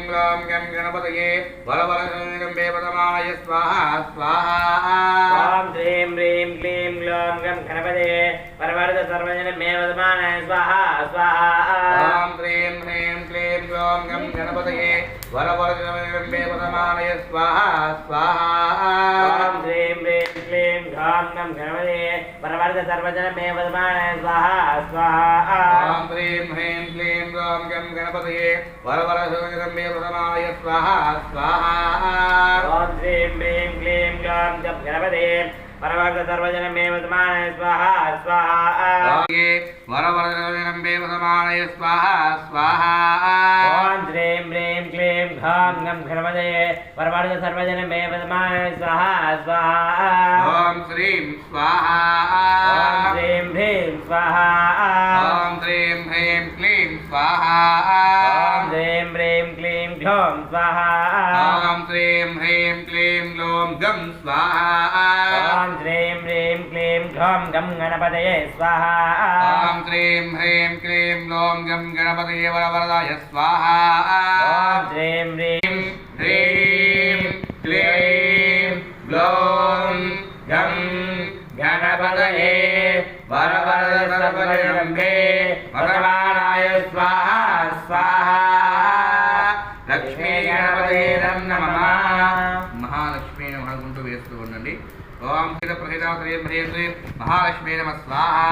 ग्लौं गं गणपतये वरवरगम्बे पदमाय स्वाहा स्वाहा ॐ श्रीं ह्रीं क्लीं ग्लौं गं गणपतये वरवरद सर्वजनमे पदमाय स्वाहा स्वाहा ॐ श्रीं ह्रीं क्लीं ग्लौं गं गणपतये वरवरगम्बे पदमाय स्वाहा स्वाहा ॐ श्रीं ह्रीं क्लीं ग्लौं गं गणपतये वरवरद सर्वजनमे पदमाय स्वाहा स्वाहा ॐ श्रीं ह्रीं क्लीं ग्लौं गं गणपतये वरवरगम्बे पदमाय स्वाहा स्वाहा ॐ श्रीं ह्रीं क्लीं ग्लौं गं गणपतये वरवरद सर्वजनमे पदमाय स्वाहा स्वाहा वरवरगम्बे पदमाय स्वाहा स्वाहा ॐ श्रीं ह्रीं क्लीं ग्लौं गं गणपतये वरवरद सर्वजनमे पदमाय स्वाहा स्वाहा ॐ श्रीं स्वाहा ॐ श्रीं ह्रीं स्वाहा ॐ श्रीं ह्रीं क्लीं स्वाहा ॐ श्रीं ह्रीं क्लीं ग्लौं स्वाहा ॐ श्रीं ह्रीं क्लीं ग्लौं गं स्वाहा ॐ श्रीं ह्रीं क्लीं ग्लौं गं गणपतये स्वाहा ॐ श्रीं ह्रीं क्लीं ग्लौं गं गणपतये वरवरदाय स्वाहा ॐ श्रीं ह्रीं ह्रीं क्लीं ग्लौं गं गणपतये वरवरद सर्वजनमे पदमाय स्वाहा स्वाहा लक्ष्मी गणपते नमः महालक्ष्मी नमः गुंटू వేస్తూ ఉండండి ओम श्री प्रसिद्ध श्री ह्रीं श्री महालक्ष्मी नमः स्वाहा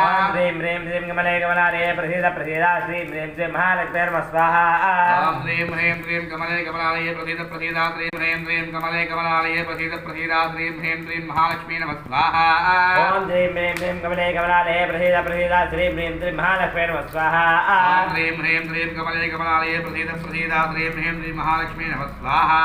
ॐ श्रीं ह्रीं श्रीं कमले कमलालये प्रसीद प्रसीदा श्रीं ह्रीं श्रीं महालक्ष्मी नमः स्वाहा ओम श्रीं ह्रीं श्रीं कमले कमलालये प्रसीद प्रसीदा श्रीं ह्रीं श्रीं कमले कमलालये प्रसीद प्रसीदा श्रीं ह्रीं श्रीं महालक्ष्मी नमः स्वाहा ॐ श्रीं ह्रीं श्रीं कमले कमलालये प्रसीद प्रसीदा श्रीं ह्रीं श्रीं महालक्ष्मी नमः स्वाहा ओम श्रीं ह्रीं श्रीं कमले कमलालये प्रसीद प्रसीदा श्रीं ह्रीं श्रीं महालक्ष्मी नमः स्वाहा